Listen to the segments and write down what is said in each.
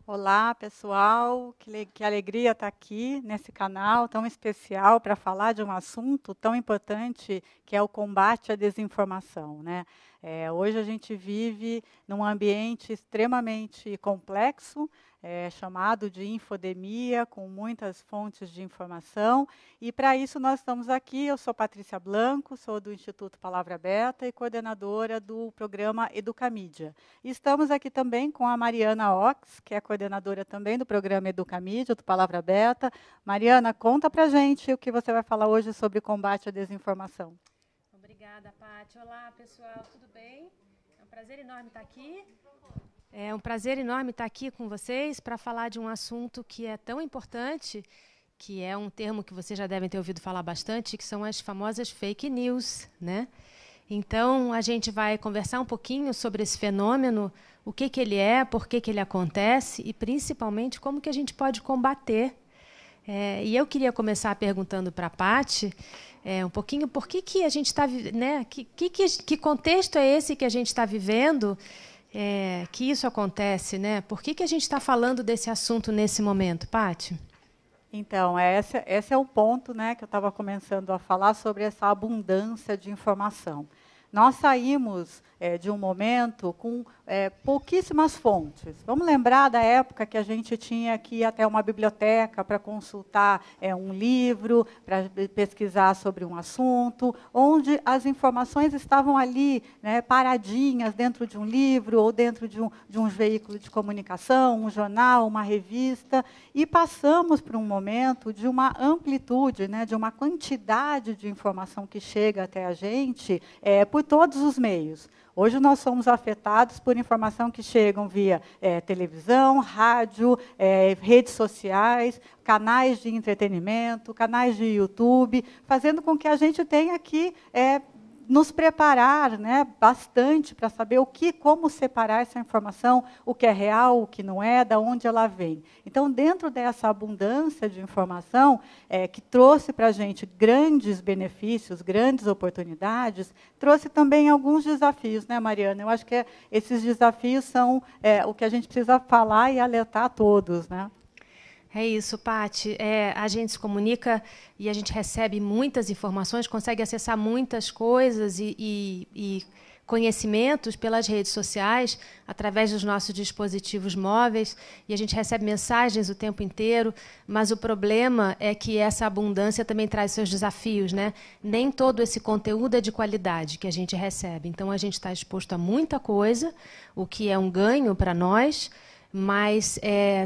Olá, pessoal. Que alegria estar aqui nesse canal tão especial para falar de um assunto tão importante que é o combate à desinformação, né? Hoje a gente vive num ambiente extremamente complexo, chamado de infodemia, com muitas fontes de informação. E para isso nós estamos aqui. Eu sou Patrícia Blanco, sou do Instituto Palavra Aberta e coordenadora do programa Educamídia. E estamos aqui também com a Mariana Ox, que é coordenadora também do programa Educamídia, do Palavra Aberta. Mariana, conta para a gente o que você vai falar hoje sobre combate à desinformação. Obrigada, Paty. Olá, pessoal, tudo bem? É um prazer enorme estar aqui. É um prazer enorme estar aqui com vocês para falar de um assunto que é tão importante, que é um termo que vocês já devem ter ouvido falar bastante, que são as famosas fake news, né? Então, a gente vai conversar um pouquinho sobre esse fenômeno, o que ele é, por que ele acontece e, principalmente, como que a gente pode combater. E eu queria começar perguntando para a Paty um pouquinho por que a gente está, né? Que contexto é esse que a gente está vivendo, que isso acontece, né? Por que a gente está falando desse assunto nesse momento, Paty? Então, esse é o ponto, né, que eu estava começando a falar sobre essa abundância de informação. Nós saímos de um momento com pouquíssimas fontes. Vamos lembrar da época que a gente tinha que ir até uma biblioteca para consultar um livro, para pesquisar sobre um assunto, onde as informações estavam ali, né, paradinhas dentro de um livro ou dentro de um veículo de comunicação, um jornal, uma revista, e passamos por um momento de uma amplitude, né, de uma quantidade de informação que chega até a gente por todos os meios. Hoje nós somos afetados por informação que chegam via televisão, rádio, redes sociais, canais de entretenimento, canais de YouTube, fazendo com que a gente tenha que nos preparar, né, bastante para saber como separar essa informação, o que é real, o que não é, de onde ela vem. Então, dentro dessa abundância de informação, que trouxe para a gente grandes benefícios, grandes oportunidades, trouxe também alguns desafios, né, Mariana? Eu acho que esses desafios são o que a gente precisa falar e alertar a todos, né? É isso, Paty. A gente se comunica e a gente recebe muitas informações, consegue acessar muitas coisas e conhecimentos pelas redes sociais, através dos nossos dispositivos móveis, e a gente recebe mensagens o tempo inteiro, mas o problema é que essa abundância também traz seus desafios, né? Nem todo esse conteúdo é de qualidade que a gente recebe. Então, a gente está exposto a muita coisa, o que é um ganho para nós, mas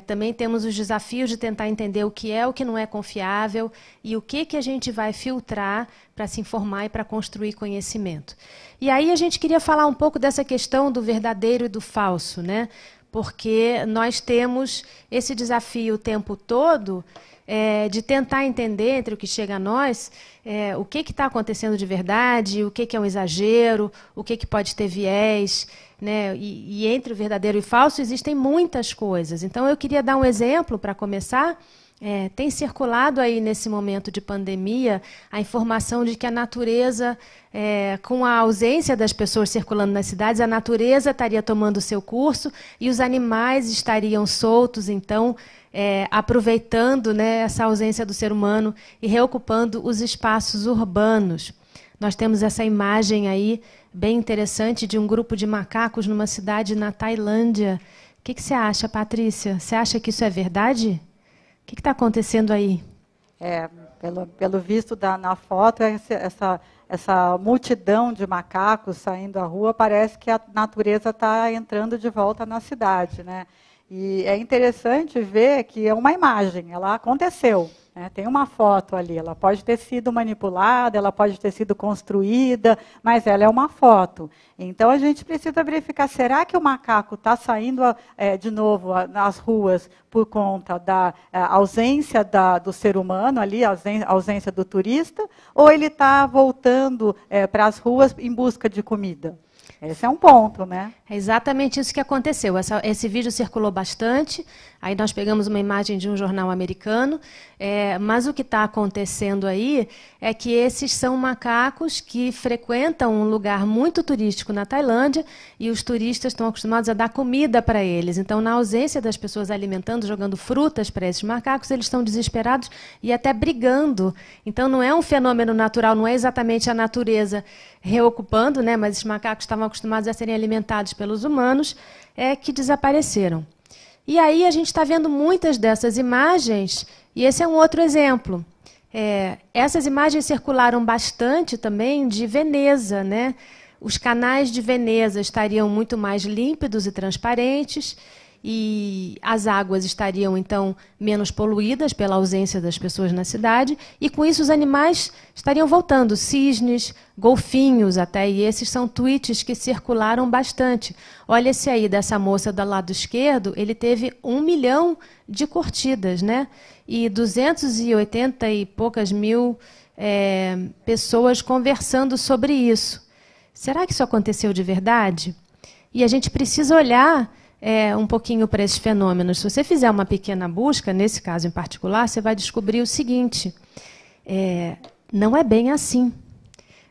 também temos os desafios de tentar entender o que não é confiável e o que a gente vai filtrar para se informar e para construir conhecimento. E aí a gente queria falar um pouco dessa questão do verdadeiro e do falso, né? Porque nós temos esse desafio o tempo todo de tentar entender, entre o que chega a nós, o que está acontecendo de verdade, o que é um exagero, o que pode ter viés, né? E entre o verdadeiro e o falso existem muitas coisas. Então, eu queria dar um exemplo para começar. Tem circulado aí, nesse momento de pandemia, a informação de que a natureza, com a ausência das pessoas circulando nas cidades, a natureza estaria tomando o seu curso e os animais estariam soltos, então, aproveitando, né, essa ausência do ser humano e reocupando os espaços urbanos. Nós temos essa imagem aí, bem interessante, de um grupo de macacos numa cidade na Tailândia. O que você acha, Patrícia? Você acha que isso é verdade? O que está acontecendo aí? Pelo visto na foto, essa multidão de macacos saindo à rua, parece que a natureza está entrando de volta na cidade, né? E é interessante ver que é uma imagem, ela aconteceu. Tem uma foto ali, ela pode ter sido manipulada, ela pode ter sido construída, mas ela é uma foto. Então, a gente precisa verificar, será que o macaco está saindo de novo nas ruas por conta da ausência do ser humano ali, a ausência do turista, ou ele está voltando para as ruas em busca de comida? Esse é um ponto, né? É exatamente isso que aconteceu. Esse vídeo circulou bastante, aí nós pegamos uma imagem de um jornal americano, mas o que está acontecendo aí é que esses são macacos que frequentam um lugar muito turístico na Tailândia e os turistas estão acostumados a dar comida para eles. Então, na ausência das pessoas alimentando, jogando frutas para esses macacos, eles estão desesperados e até brigando. Então, não é um fenômeno natural, não é exatamente a natureza reocupando, né, mas esses macacos estavam acostumados a serem alimentados pelos humanos, que desapareceram. E aí a gente está vendo muitas dessas imagens, e esse é um outro exemplo. Essas imagens circularam bastante também de Veneza, né? Os canais de Veneza estariam muito mais límpidos e transparentes, e as águas estariam, então, menos poluídas pela ausência das pessoas na cidade, e com isso os animais estariam voltando, cisnes, golfinhos até, e esses são tweets que circularam bastante. Olha esse aí, dessa moça do lado esquerdo, ele teve 1 milhão de curtidas, né? E 280 e poucas mil pessoas conversando sobre isso. Será que isso aconteceu de verdade? E a gente precisa olhar um pouquinho para esses fenômenos. Se você fizer uma pequena busca, nesse caso em particular, você vai descobrir o seguinte: não é bem assim.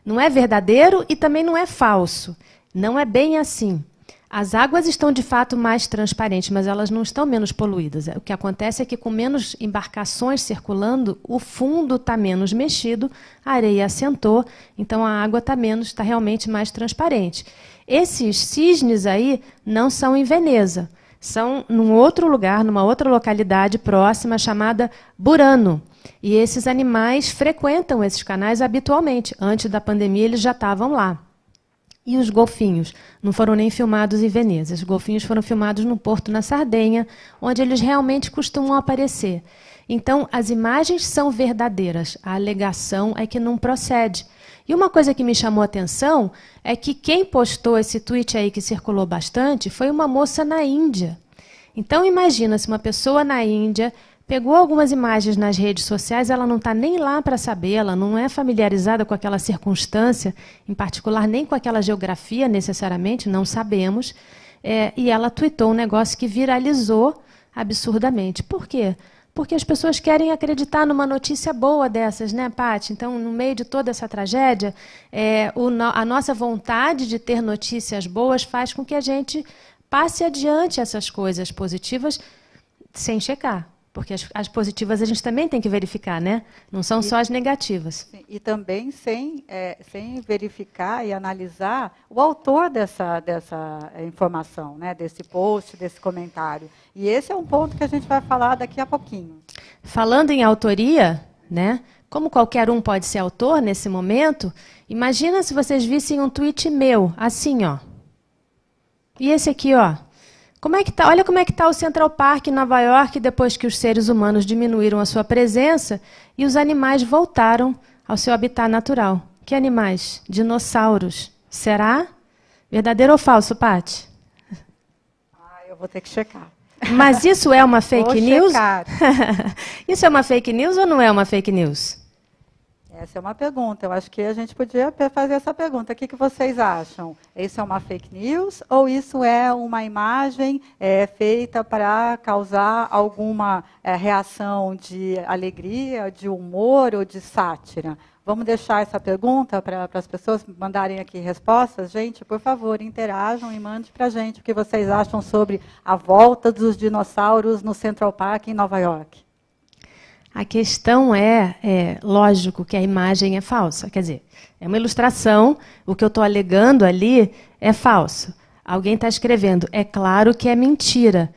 Não é verdadeiro e também não é falso. Não é bem assim. As águas estão, de fato, mais transparentes, mas elas não estão menos poluídas. O que acontece é que, com menos embarcações circulando, o fundo está menos mexido, a areia assentou, então a água está realmente mais transparente. Esses cisnes aí não são em Veneza, são num outro lugar, numa outra localidade próxima, chamada Burano. E esses animais frequentam esses canais habitualmente. Antes da pandemia, eles já estavam lá. E os golfinhos não foram nem filmados em Veneza. Os golfinhos foram filmados num porto na Sardenha, onde eles realmente costumam aparecer. Então, as imagens são verdadeiras. A alegação é que não procede. E uma coisa que me chamou a atenção é que quem postou esse tweet aí que circulou bastante foi uma moça na Índia. Então, imagina se uma pessoa na Índia pegou algumas imagens nas redes sociais, ela não está nem lá para saber, ela não é familiarizada com aquela circunstância, em particular nem com aquela geografia necessariamente, não sabemos, e ela tweetou um negócio que viralizou absurdamente. Por quê? Porque as pessoas querem acreditar numa notícia boa dessas, né, Paty? Então, no meio de toda essa tragédia, a nossa vontade de ter notícias boas faz com que a gente passe adiante essas coisas positivas sem checar. Porque as positivas a gente também tem que verificar, né? Não são só as negativas. E também sem verificar e analisar o autor dessa informação, né? Desse post, desse comentário. E esse é um ponto que a gente vai falar daqui a pouquinho. Falando em autoria, né? Como qualquer um pode ser autor nesse momento, imagina se vocês vissem um tweet meu, assim, ó. E esse aqui, ó. Olha como é que está o Central Park em Nova York depois que os seres humanos diminuíram a sua presença e os animais voltaram ao seu habitat natural. Que animais? Dinossauros. Será? Verdadeiro ou falso, Paty? Eu vou ter que checar. Mas isso é uma fake news? Checar. Isso é uma fake news ou não é uma fake news? Essa é uma pergunta. Eu acho que a gente podia fazer essa pergunta. O que vocês acham? Isso é uma fake news ou isso é uma imagem feita para causar alguma reação de alegria, de humor ou de sátira? Vamos deixar essa pergunta para as pessoas mandarem aqui respostas? Gente, por favor, interajam e mandem para a gente o que vocês acham sobre a volta dos dinossauros no Central Park em Nova York. A questão lógico que a imagem é falsa. Quer dizer, é uma ilustração, o que eu estou alegando ali é falso. Alguém está escrevendo, é claro que é mentira.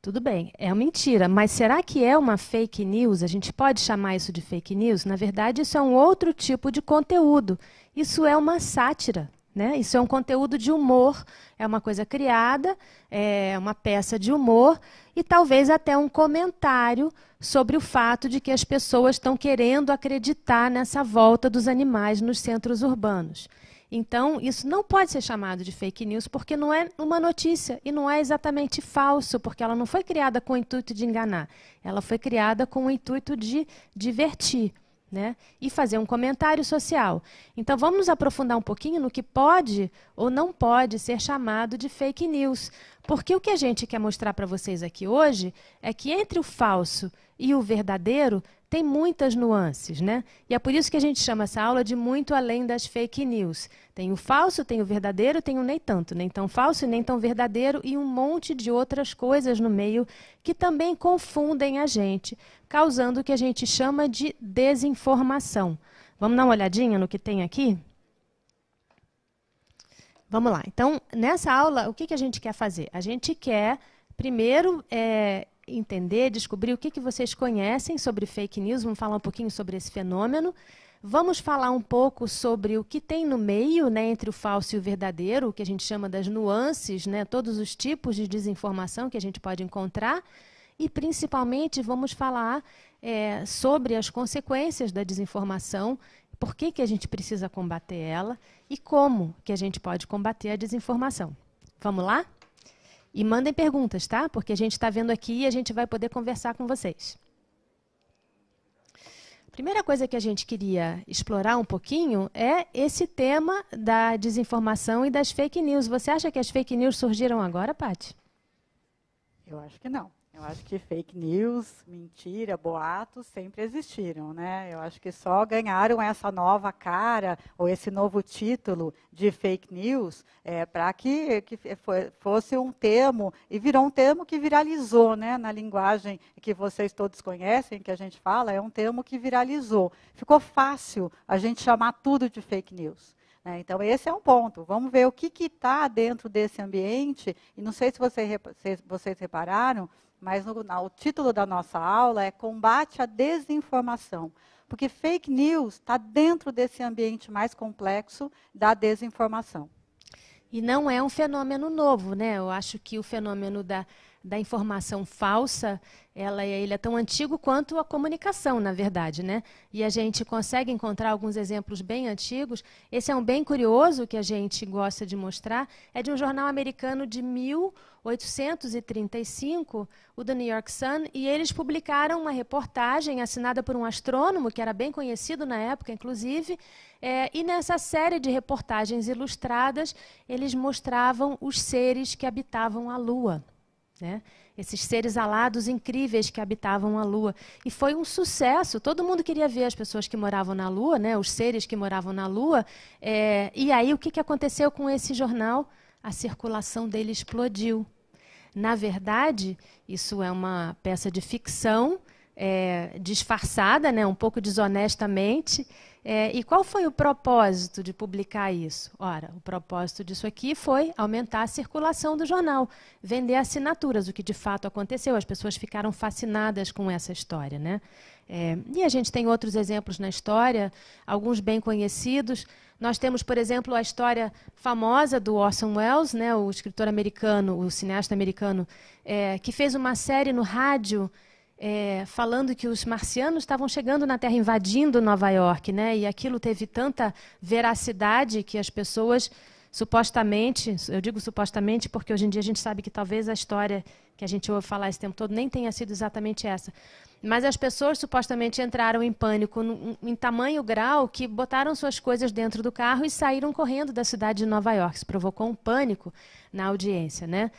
Tudo bem, é mentira, mas será que é uma fake news? A gente pode chamar isso de fake news? Na verdade, isso é um outro tipo de conteúdo. Isso é uma sátira. Né? Isso é um conteúdo de humor, é uma coisa criada, é uma peça de humor e talvez até um comentário sobre o fato de que as pessoas estão querendo acreditar nessa volta dos animais nos centros urbanos. Então, isso não pode ser chamado de fake news porque não é uma notícia e não é exatamente falso, porque ela não foi criada com o intuito de enganar, ela foi criada com o intuito de divertir. né? E fazer um comentário social. Então, vamos nos aprofundar um pouquinho no que pode ou não pode ser chamado de fake news. Porque o que a gente quer mostrar para vocês aqui hoje é que entre o falso e o verdadeiro tem muitas nuances, né? E é por isso que a gente chama essa aula de muito além das fake news. Tem o falso, tem o verdadeiro, tem o nem tanto, nem tão falso e nem tão verdadeiro e um monte de outras coisas no meio que também confundem a gente, causando o que a gente chama de desinformação. Vamos dar uma olhadinha no que tem aqui? Vamos lá. Então, nessa aula, o que a gente quer fazer? A gente quer, primeiro, entender, descobrir o que vocês conhecem sobre fake news, vamos falar um pouquinho sobre esse fenômeno. Vamos falar um pouco sobre o que tem no meio, né, entre o falso e o verdadeiro, o que a gente chama das nuances, né, todos os tipos de desinformação que a gente pode encontrar. E, principalmente, vamos falar sobre as consequências da desinformação, por que a gente precisa combater ela e como que a gente pode combater a desinformação. Vamos lá? E mandem perguntas, tá? Porque a gente está vendo aqui e a gente vai poder conversar com vocês. A primeira coisa que a gente queria explorar um pouquinho é esse tema da desinformação e das fake news. Você acha que as fake news surgiram agora, Paty? Eu acho que não. Eu acho que fake news, mentira, boatos sempre existiram, né? Eu acho que só ganharam essa nova cara ou esse novo título de fake news para que fosse um termo, e virou um termo que viralizou, né? Na linguagem que vocês todos conhecem, que a gente fala, é um termo que viralizou. Ficou fácil a gente chamar tudo de fake news. Então, esse é um ponto. Vamos ver o que está dentro desse ambiente. E não sei se vocês repararam, mas o título da nossa aula é Combate à Desinformação. Porque fake news está dentro desse ambiente mais complexo da desinformação. E não é um fenômeno novo, né? Eu acho que o fenômeno da informação falsa, ele é tão antigo quanto a comunicação, na verdade, né? E a gente consegue encontrar alguns exemplos bem antigos. Esse é um bem curioso que a gente gosta de mostrar, é de um jornal americano de 1835, o The New York Sun, e eles publicaram uma reportagem assinada por um astrônomo, que era bem conhecido na época, inclusive, e nessa série de reportagens ilustradas, eles mostravam os seres que habitavam a Lua. Né? Esses seres alados incríveis que habitavam a Lua. E foi um sucesso. Todo mundo queria ver as pessoas que moravam na Lua, né? Os seres que moravam na Lua. E aí, o que aconteceu com esse jornal? A circulação dele explodiu. Na verdade, isso é uma peça de ficção, disfarçada, né? Um pouco desonestamente. E qual foi o propósito de publicar isso? Ora, o propósito disso aqui foi aumentar a circulação do jornal, vender assinaturas, o que de fato aconteceu. As pessoas ficaram fascinadas com essa história, né? E a gente tem outros exemplos na história, alguns bem conhecidos. Nós temos, por exemplo, a história famosa do Orson Welles, né, o escritor americano, o cineasta americano, que fez uma série no rádio falando que os marcianos estavam chegando na Terra, invadindo Nova York, né? E aquilo teve tanta veracidade que as pessoas, supostamente, eu digo supostamente porque hoje em dia a gente sabe que talvez a história que a gente ouve falar esse tempo todo nem tenha sido exatamente essa. Mas as pessoas supostamente entraram em pânico em tamanho grau que botaram suas coisas dentro do carro e saíram correndo da cidade de Nova York. Isso provocou um pânico na audiência, né?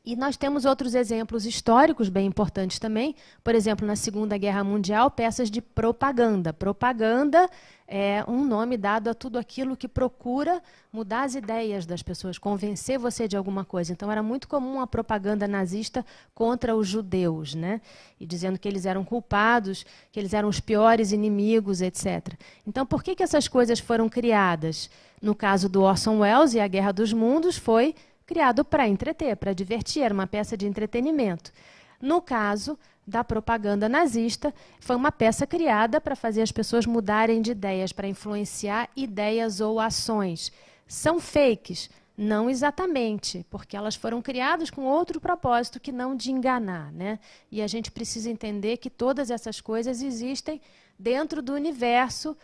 E nós temos outros exemplos históricos bem importantes também. Por exemplo, na Segunda Guerra Mundial, peças de propaganda. Propaganda é um nome dado a tudo aquilo que procura mudar as ideias das pessoas, convencer você de alguma coisa. Então, era muito comum a propaganda nazista contra os judeus, né? E dizendo que eles eram culpados, que eles eram os piores inimigos, etc. Então, por que essas coisas foram criadas? No caso do Orson Welles e a Guerra dos Mundos, foi criado para entreter, para divertir, era uma peça de entretenimento. No caso da propaganda nazista, foi uma peça criada para fazer as pessoas mudarem de ideias, para influenciar ideias ou ações. São fakes? Não exatamente, porque elas foram criadas com outro propósito que não de enganar, né? E a gente precisa entender que todas essas coisas existem dentro do universo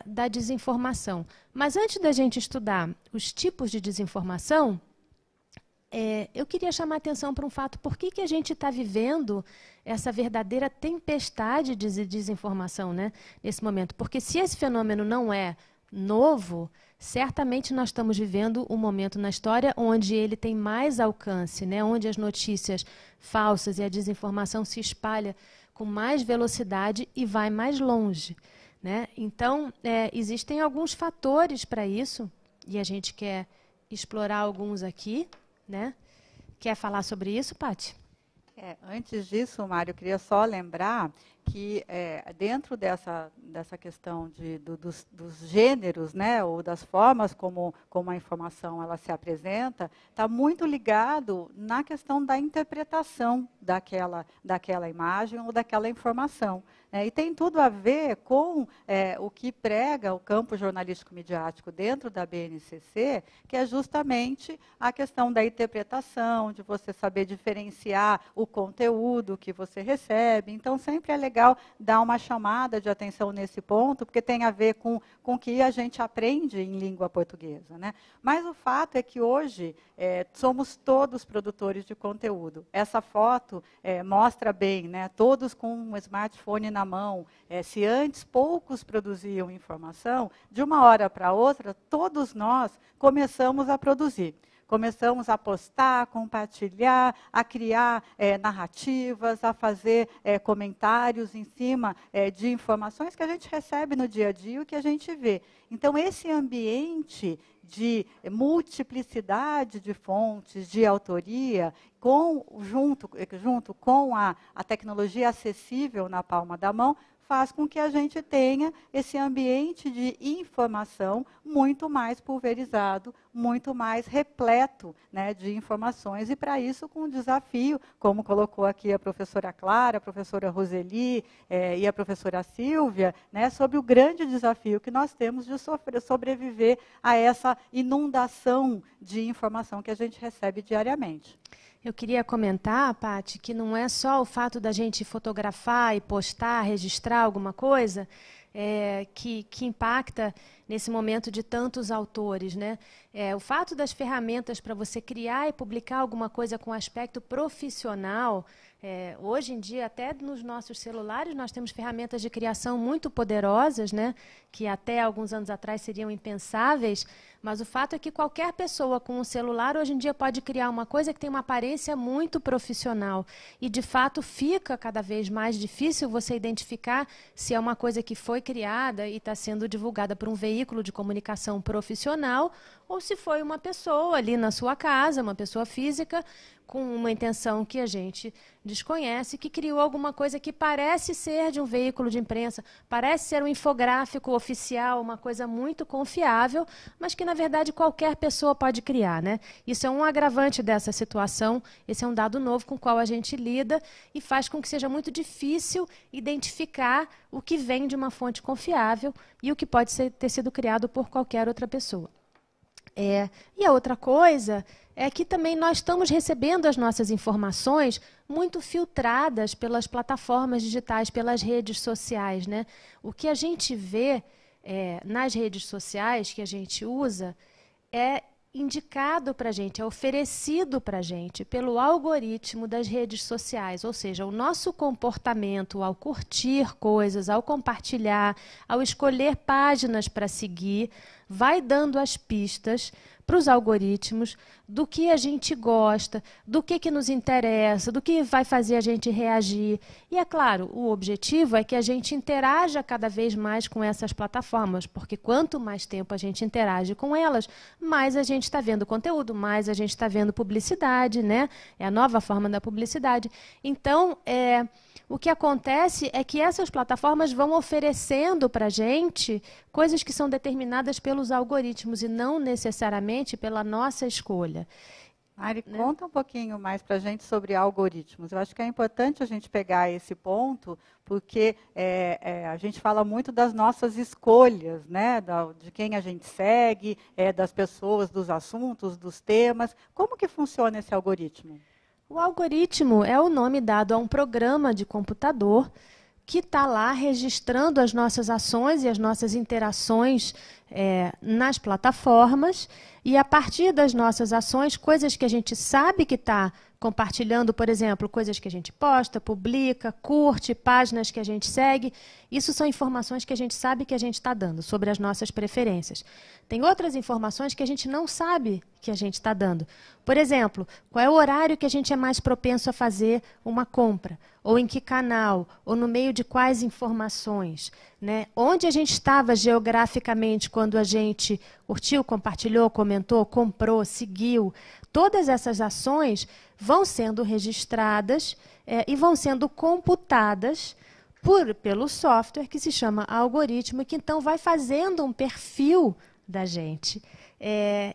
da desinformação. Mas antes da gente estudar os tipos de desinformação, eu queria chamar a atenção para um fato. Por que a gente está vivendo essa verdadeira tempestade de desinformação, né, nesse momento? Porque se esse fenômeno não é novo, certamente nós estamos vivendo um momento na história onde ele tem mais alcance, né, onde as notícias falsas e a desinformação se espalha com mais velocidade e vai mais longe, né? Então, existem alguns fatores para isso, e a gente quer explorar alguns aqui, né? Quer falar sobre isso, Paty? Antes disso, Mário, eu queria só lembrar que dentro dessa questão dos gêneros, né, ou das formas como a informação ela se apresenta, está muito ligado na questão da interpretação daquela imagem ou daquela informação. E tem tudo a ver com o que prega o campo jornalístico-midiático dentro da BNCC, que é justamente a questão da interpretação, de você saber diferenciar o conteúdo que você recebe. Então, sempre é legal dar uma chamada de atenção nesse ponto, porque tem a ver com o que a gente aprende em língua portuguesa, né? Mas o fato é que hoje somos todos produtores de conteúdo. Essa foto mostra bem, né, todos com um smartphone na mão. Se antes poucos produziam informação, de uma hora para outra, todos nós começamos a produzir. Começamos a postar, compartilhar, a criar narrativas, a fazer comentários em cima de informações que a gente recebe no dia a dia e que a gente vê. Então, esse ambiente de multiplicidade de fontes, de autoria, junto com a tecnologia acessível na palma da mão, faz com que a gente tenha esse ambiente de informação muito mais pulverizado, muito mais repleto, né, de informações, e para isso com um desafio, como colocou aqui a professora Clara, a professora Roseli e a professora Silvia, né, sobre o grande desafio que nós temos de sobreviver a essa inundação de informação que a gente recebe diariamente. Eu queria comentar, Paty, que não é só o fato da gente fotografar e postar, registrar alguma coisa que impacta nesse momento de tantos autores, né? O fato das ferramentas para você criar e publicar alguma coisa com aspecto profissional, hoje em dia, até nos nossos celulares, nós temos ferramentas de criação muito poderosas, né, que até alguns anos atrás seriam impensáveis, mas o fato é que qualquer pessoa com um celular, hoje em dia, pode criar uma coisa que tem uma aparência muito profissional. E, de fato, fica cada vez mais difícil você identificar se é uma coisa que foi criada e está sendo divulgada por um veículo de comunicação profissional ou se foi uma pessoa ali na sua casa, uma pessoa física, com uma intenção que a gente desconhece, que criou alguma coisa que parece ser de um veículo de imprensa, parece ser um infográfico oficial, uma coisa muito confiável, mas que, na verdade, qualquer pessoa pode criar, né? Isso é um agravante dessa situação, esse é um dado novo com o qual a gente lida e faz com que seja muito difícil identificar o que vem de uma fonte confiável e o que pode ter sido criado por qualquer outra pessoa. E a outra coisa é que também nós estamos recebendo as nossas informações muito filtradas pelas plataformas digitais, pelas redes sociais, né? O que a gente vê nas redes sociais que a gente usa é indicado para a gente, é oferecido para a gente pelo algoritmo das redes sociais, ou seja, o nosso comportamento ao curtir coisas, ao compartilhar, ao escolher páginas para seguir, vai dando as pistas para os algoritmos do que a gente gosta, do que nos interessa, do que vai fazer a gente reagir. E, é claro, o objetivo é que a gente interaja cada vez mais com essas plataformas, porque quanto mais tempo a gente interage com elas, mais a gente está vendo conteúdo, mais a gente está vendo publicidade, né? É a nova forma da publicidade. Então, o que acontece é que essas plataformas vão oferecendo para a gente coisas que são determinadas pelos algoritmos e não necessariamente pela nossa escolha. Mari, conta um pouquinho mais para a gente sobre algoritmos. Eu acho que é importante a gente pegar esse ponto, porque a gente fala muito das nossas escolhas, né? De quem a gente segue, das pessoas, dos assuntos, dos temas. Como que funciona esse algoritmo? O algoritmo é o nome dado a um programa de computador que está lá registrando as nossas ações e as nossas interações nas plataformas e, a partir das nossas ações, coisas que a gente sabe que está compartilhando, por exemplo, coisas que a gente posta, publica, curte, páginas que a gente segue. Isso são informações que a gente sabe que a gente está dando sobre as nossas preferências. Tem outras informações que a gente não sabe que a gente está dando. Por exemplo, qual é o horário que a gente é mais propenso a fazer uma compra? Ou em que canal? Ou no meio de quais informações? Né? Onde a gente estava geograficamente quando a gente curtiu, compartilhou, comentou, comprou, seguiu? Todas essas ações vão sendo registradas e vão sendo computadas pelo software que se chama algoritmo, que então vai fazendo um perfil da gente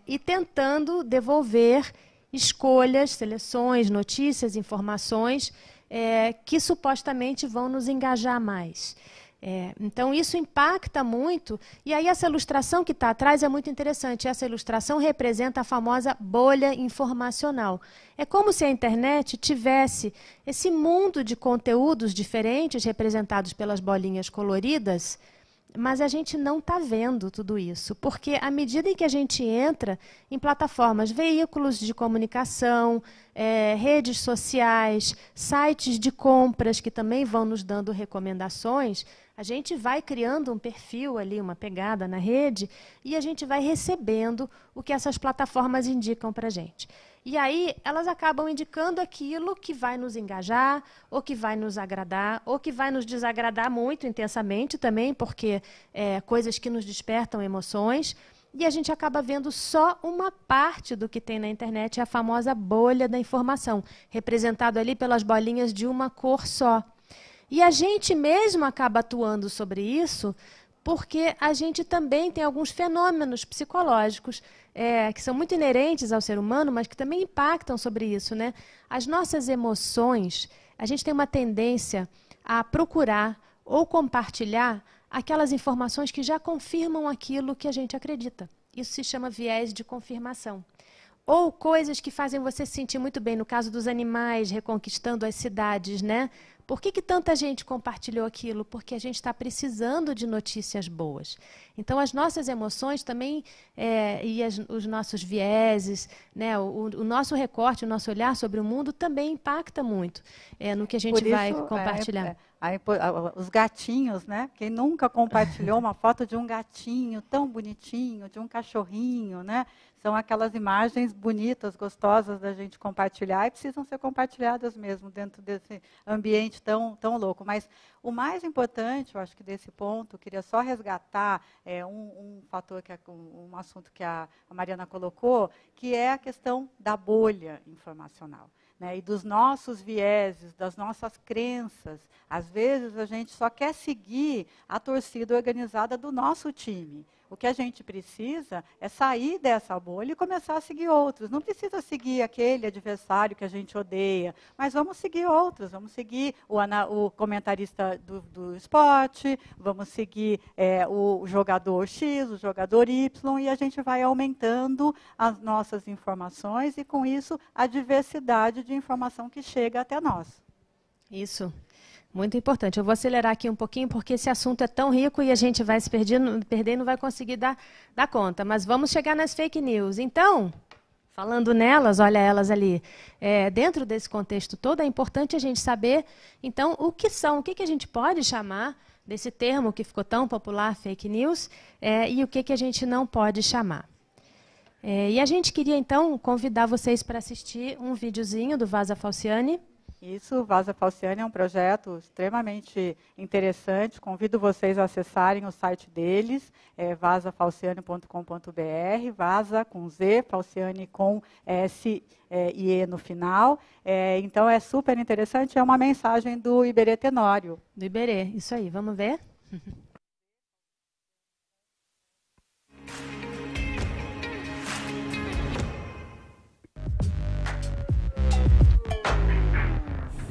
e tentando devolver escolhas, seleções, notícias, informações que supostamente vão nos engajar mais. Então, isso impacta muito, e aí essa ilustração que está atrás é muito interessante. Essa ilustração representa a famosa bolha informacional. É como se a internet tivesse esse mundo de conteúdos diferentes, representados pelas bolinhas coloridas, mas a gente não está vendo tudo isso, porque à medida em que a gente entra em plataformas, veículos de comunicação, redes sociais, sites de compras que também vão nos dando recomendações, a gente vai criando um perfil ali, uma pegada na rede, e a gente vai recebendo o que essas plataformas indicam para a gente. E aí elas acabam indicando aquilo que vai nos engajar, ou que vai nos agradar, ou que vai nos desagradar muito intensamente também, porque coisas que nos despertam emoções, e a gente acaba vendo só uma parte do que tem na internet, a famosa bolha da informação, representado ali pelas bolinhas de uma cor só. E a gente mesmo acaba atuando sobre isso, porque a gente também tem alguns fenômenos psicológicos que são muito inerentes ao ser humano, mas que também impactam sobre isso, né? As nossas emoções, a gente tem uma tendência a procurar ou compartilhar aquelas informações que já confirmam aquilo que a gente acredita. Isso se chama viés de confirmação. Ou coisas que fazem você se sentir muito bem, no caso dos animais reconquistando as cidades, né? Por que tanta gente compartilhou aquilo? Porque a gente está precisando de notícias boas. Então, as nossas emoções também, os nossos vieses, né, o nosso recorte, o nosso olhar sobre o mundo também impacta muito no que a gente vai compartilhar. Os gatinhos, né? Quem nunca compartilhou uma foto de um gatinho tão bonitinho, de um cachorrinho, né? São aquelas imagens bonitas, gostosas da gente compartilhar e precisam ser compartilhadas mesmo dentro desse ambiente tão louco. Mas o mais importante, eu acho que desse ponto, eu queria só resgatar um fator, um assunto que a Mariana colocou, que é a questão da bolha informacional. Né, e dos nossos vieses, das nossas crenças. Às vezes, a gente só quer seguir a torcida organizada do nosso time. O que a gente precisa é sair dessa bolha e começar a seguir outros. Não precisa seguir aquele adversário que a gente odeia, mas vamos seguir outros. Vamos seguir o comentarista do esporte, vamos seguir o jogador X, o jogador Y, e a gente vai aumentando as nossas informações e, com isso, a diversidade de informação que chega até nós. Isso. Muito importante. Eu vou acelerar aqui um pouquinho, porque esse assunto é tão rico e a gente vai se perder e não vai conseguir dar conta. Mas vamos chegar nas fake news. Então, falando nelas, olha elas ali. Dentro desse contexto todo, é importante a gente saber, então, o que são, o que a gente pode chamar desse termo que ficou tão popular, fake news, e o que a gente não pode chamar. E a gente queria, então, convidar vocês para assistir um videozinho do Vaza Falciani. Isso, Vaza Falciani é um projeto extremamente interessante. Convido vocês a acessarem o site deles, vazafalciani.com.br, Vaza com Z, Falciani com S e E no final. Então, é super interessante, é uma mensagem do Iberê Tenório. Do Iberê, isso aí, vamos ver?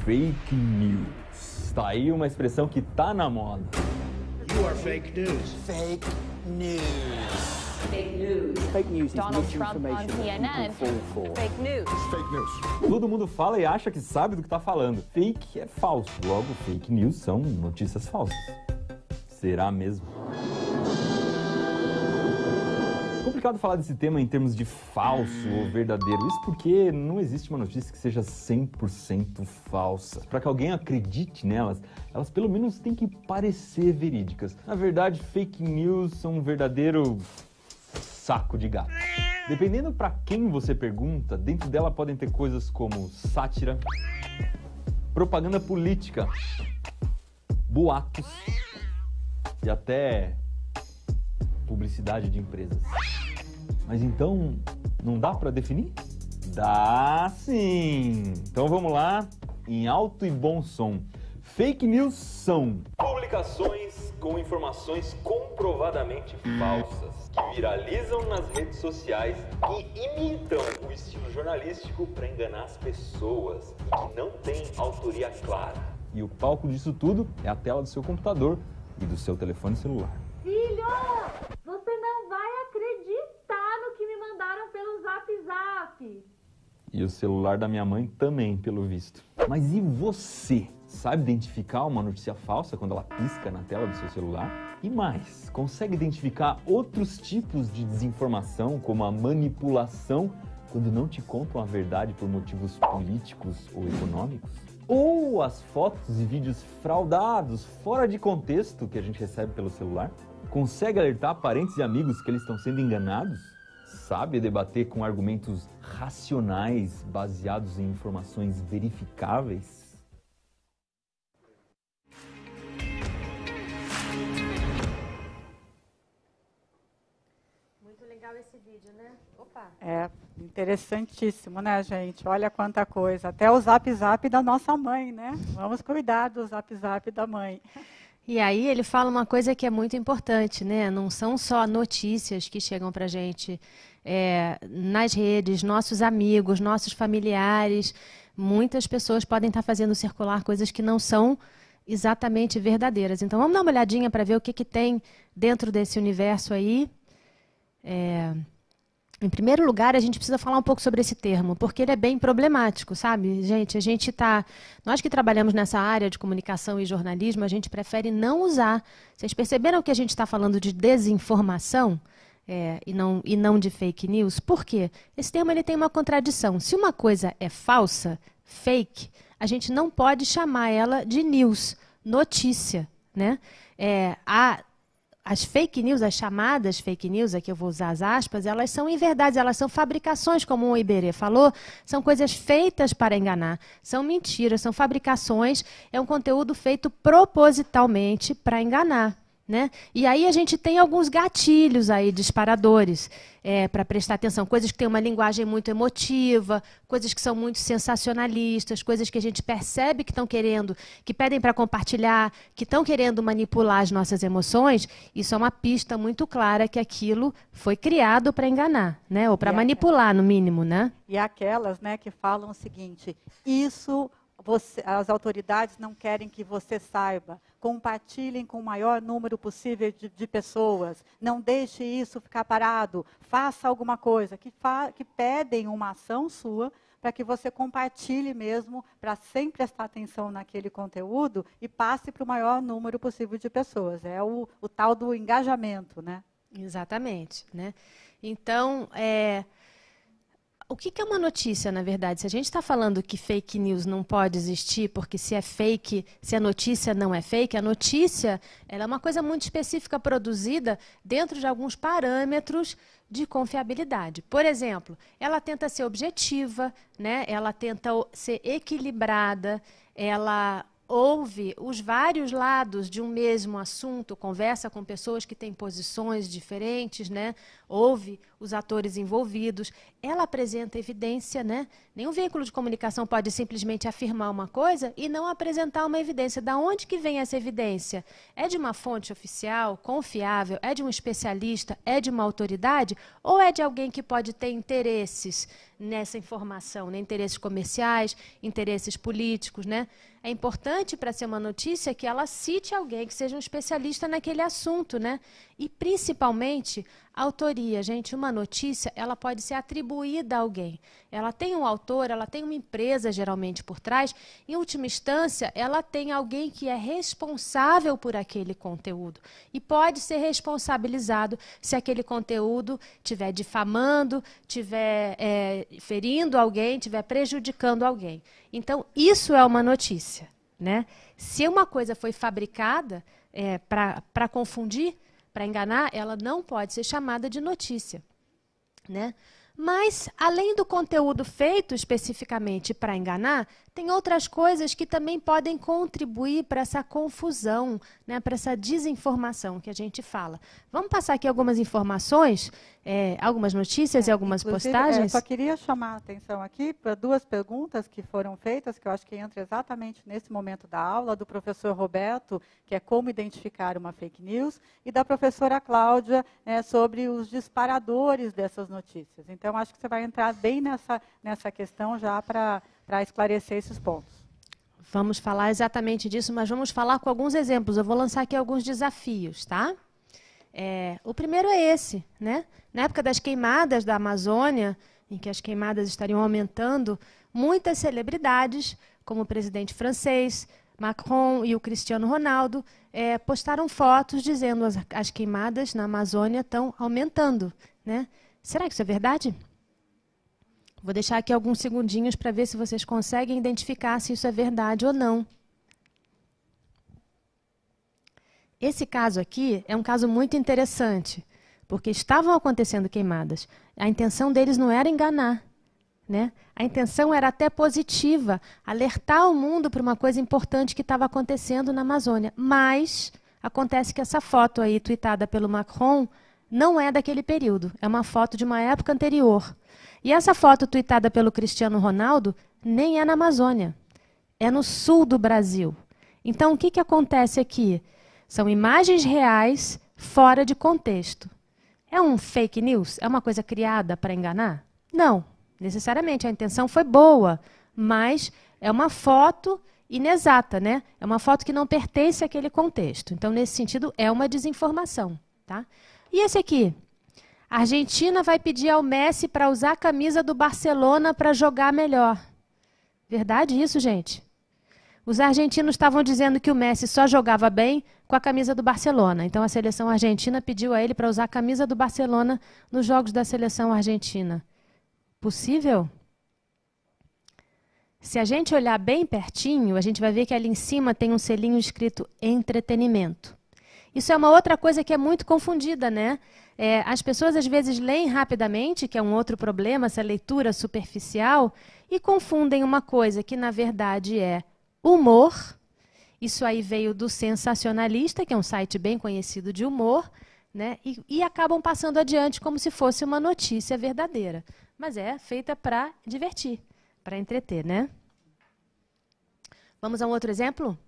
Fake news. Tá aí uma expressão que tá na moda. You are fake news. Fake news. Fake news. Fake news is Donald Trump on misinformation that CNN. people fall for. Fake news. Fake news. Todo mundo fala e acha que sabe do que tá falando. Fake é falso. Logo, fake news são notícias falsas. Será mesmo? complicado falar desse tema em termos de falso ou verdadeiro. Isso porque não existe uma notícia que seja 100% falsa. Para que alguém acredite nelas, elas pelo menos têm que parecer verídicas. Na verdade, fake news são um verdadeiro saco de gato. Dependendo para quem você pergunta, dentro dela podem ter coisas como sátira, propaganda política, boatos e até publicidade de empresas. Mas então, não dá para definir? Dá sim! Então vamos lá, em alto e bom som. Fake news são publicações com informações comprovadamente falsas, que viralizam nas redes sociais e imitam o estilo jornalístico para enganar as pessoas e que não têm autoria clara. E o palco disso tudo é a tela do seu computador e do seu telefone celular. Filho, você não vai acreditar no que me mandaram pelo Zap. E o celular da minha mãe também, pelo visto. Mas e você? Sabe identificar uma notícia falsa quando ela pisca na tela do seu celular? E mais, consegue identificar outros tipos de desinformação, como a manipulação, quando não te contam a verdade por motivos políticos ou econômicos? Ou as fotos e vídeos fraudados, fora de contexto, que a gente recebe pelo celular? Consegue alertar parentes e amigos que eles estão sendo enganados? Sabe debater com argumentos racionais, baseados em informações verificáveis? Muito legal esse vídeo, né? Opa! É interessantíssimo, né, gente? Olha quanta coisa. Até o Zap da nossa mãe, né? Vamos cuidar do Zap da mãe. E aí ele fala uma coisa que é muito importante, né? Não são só notícias que chegam para a gente nas redes, nossos amigos, nossos familiares. Muitas pessoas podem estar fazendo circular coisas que não são exatamente verdadeiras. Então vamos dar uma olhadinha para ver o que tem dentro desse universo aí. Em primeiro lugar, a gente precisa falar um pouco sobre esse termo, porque ele é bem problemático, sabe? Gente, nós que trabalhamos nessa área de comunicação e jornalismo, a gente prefere não usar. Vocês perceberam que a gente está falando de desinformação e não de fake news? Por quê? Esse termo ele tem uma contradição. Se uma coisa é falsa, fake, a gente não pode chamar ela de news, notícia, né? As fake news, as chamadas fake news, aqui eu vou usar as aspas, elas são inverdades, elas são fabricações, como o Iberê falou, são coisas feitas para enganar, são mentiras, são fabricações, é um conteúdo feito propositalmente para enganar, né? E aí a gente tem alguns gatilhos aí, disparadores, para prestar atenção, coisas que têm uma linguagem muito emotiva, coisas que são muito sensacionalistas, coisas que a gente percebe que estão querendo, que pedem para compartilhar, que estão querendo manipular as nossas emoções. Isso é uma pista muito clara que aquilo foi criado para enganar, né? Ou para manipular, no mínimo, né? E aquelas, né, que falam o seguinte: isso as autoridades não querem que você saiba. Compartilhem com o maior número possível de pessoas. Não deixe isso ficar parado. Faça alguma coisa. Que pedem uma ação sua para que você compartilhe mesmo, para sempre prestar atenção naquele conteúdo e passe para o maior número possível de pessoas. É o tal do engajamento, né? Exatamente, né? Então, o que é uma notícia, na verdade? Se a gente está falando que fake news não pode existir, porque se é fake, se a notícia não é fake, a notícia ela é uma coisa muito específica produzida dentro de alguns parâmetros de confiabilidade. Por exemplo, ela tenta ser objetiva, né? Ela tenta ser equilibrada, ela ouve os vários lados de um mesmo assunto, conversa com pessoas que têm posições diferentes, né? Ouve os atores envolvidos, ela apresenta evidência, né? Nenhum veículo de comunicação pode simplesmente afirmar uma coisa e não apresentar uma evidência. Da onde que vem essa evidência? É de uma fonte oficial, confiável? É de um especialista? É de uma autoridade? Ou é de alguém que pode ter interesses nessa informação, né? Interesses comerciais, interesses políticos, né? É importante para ser uma notícia que ela cite alguém que seja um especialista naquele assunto, né? E, principalmente, Autoria, gente, uma notícia, ela pode ser atribuída a alguém. Ela tem um autor, ela tem uma empresa, geralmente, por trás. Em última instância, ela tem alguém que é responsável por aquele conteúdo. E pode ser responsabilizado se aquele conteúdo estiver difamando, estiver ferindo alguém, estiver prejudicando alguém. Então, isso é uma notícia, né? Se uma coisa foi fabricada para confundir, para enganar, ela não pode ser chamada de notícia, né? Mas, além do conteúdo feito especificamente para enganar, tem outras coisas que também podem contribuir para essa confusão, né, para essa desinformação que a gente fala. Vamos passar aqui algumas informações, algumas notícias e algumas postagens? Só queria chamar a atenção aqui para duas perguntas que foram feitas, que eu acho que entra exatamente nesse momento da aula, do professor Roberto, que é como identificar uma fake news, e da professora Cláudia, sobre os disparadores dessas notícias. Então, acho que você vai entrar bem nessa questão já para esclarecer esses pontos. Vamos falar exatamente disso, mas vamos falar com alguns exemplos. Eu vou lançar aqui alguns desafios, tá? O primeiro é esse, né? Na época das queimadas da Amazônia, em que as queimadas estariam aumentando, muitas celebridades, como o presidente francês, Macron e o Cristiano Ronaldo, postaram fotos dizendo que as queimadas na Amazônia estão aumentando, né? Será que isso é verdade? Vou deixar aqui alguns segundinhos para ver se vocês conseguem identificar se isso é verdade ou não. Esse caso aqui é um caso muito interessante, porque estavam acontecendo queimadas. A intenção deles não era enganar, né? A intenção era até positiva, alertar o mundo para uma coisa importante que estava acontecendo na Amazônia. Mas acontece que essa foto aí, tweetada pelo Macron, não é daquele período. É uma foto de uma época anterior. E essa foto tweetada pelo Cristiano Ronaldo nem é na Amazônia. É no sul do Brasil. Então, o que acontece aqui? São imagens reais fora de contexto. É um fake news? É uma coisa criada para enganar? Não. Necessariamente, a intenção foi boa, mas é uma foto inexata, né? É uma foto que não pertence àquele contexto. Então, nesse sentido, é uma desinformação, tá? E esse aqui? A Argentina vai pedir ao Messi para usar a camisa do Barcelona para jogar melhor. Verdade isso, gente? Os argentinos estavam dizendo que o Messi só jogava bem com a camisa do Barcelona. Então, a seleção argentina pediu a ele para usar a camisa do Barcelona nos jogos da seleção argentina. Possível? Se a gente olhar bem pertinho, a gente vai ver que ali em cima tem um selinho escrito entretenimento. Isso é uma outra coisa que é muito confundida, né? As pessoas às vezes leem rapidamente, que é um outro problema, essa leitura superficial, e confundem uma coisa que na verdade é humor. Isso aí veio do Sensacionalista, que é um site bem conhecido de humor, né? E acabam passando adiante como se fosse uma notícia verdadeira. Mas é feita para divertir, para entreter, né? Vamos a um outro exemplo?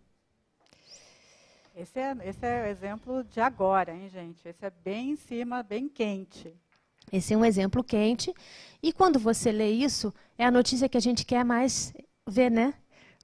Esse é o exemplo de agora, hein, gente? Esse é bem em cima, bem quente. Esse é um exemplo quente. E quando você lê isso, é a notícia que a gente quer mais ver, né?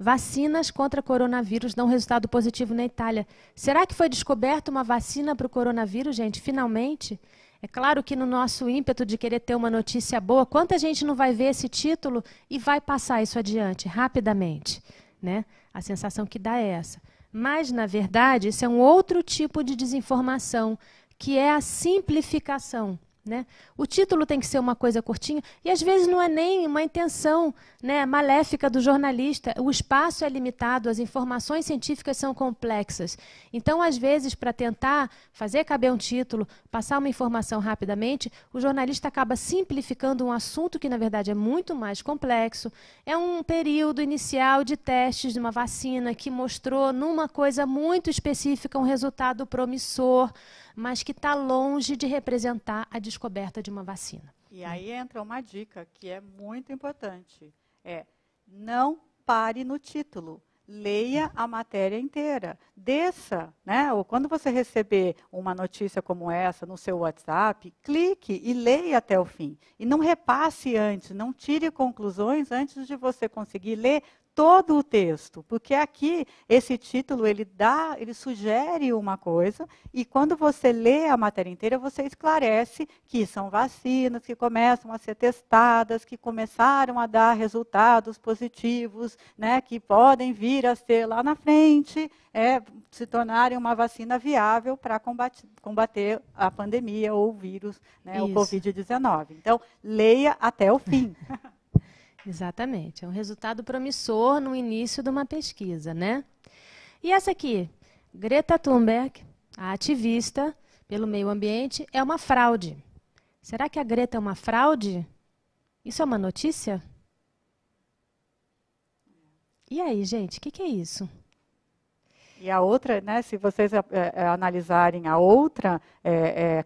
Vacinas contra coronavírus dão resultado positivo na Itália. Será que foi descoberta uma vacina para o coronavírus, gente? Finalmente? É claro que no nosso ímpeto de querer ter uma notícia boa, quanta gente não vai ver esse título e vai passar isso adiante rapidamente, né? A sensação que dá é essa. Mas, na verdade, esse é um outro tipo de desinformação, que é a simplificação, né? O título tem que ser uma coisa curtinha, e às vezes não é nem uma intenção, né, maléfica do jornalista. O espaço é limitado, as informações científicas são complexas. Então, às vezes, para tentar fazer caber um título, passar uma informação rapidamente, o jornalista acaba simplificando um assunto que, na verdade, é muito mais complexo. É um período inicial de testes de uma vacina que mostrou, numa coisa muito específica, um resultado promissor, mas que está longe de representar a descoberta de uma vacina. E aí entra uma dica que é muito importante. Não pare no título. Leia a matéria inteira. Desça, né? Ou quando você receber uma notícia como essa no seu WhatsApp, clique e leia até o fim. E não repasse antes, não tire conclusões antes de você conseguir ler todo o texto, porque aqui esse título ele sugere uma coisa e quando você lê a matéria inteira você esclarece que são vacinas que começam a ser testadas, que começaram a dar resultados positivos, né, que podem vir a ser lá na frente, se tornarem uma vacina viável para combater a pandemia ou o vírus, né, o Covid-19. Então, leia até o fim. Exatamente. É um resultado promissor no início de uma pesquisa, né? E essa aqui, Greta Thunberg, a ativista pelo meio ambiente, é uma fraude. Será que a Greta é uma fraude? Isso é uma notícia? E aí, gente, o que é isso? E a outra, né, se vocês analisarem a outra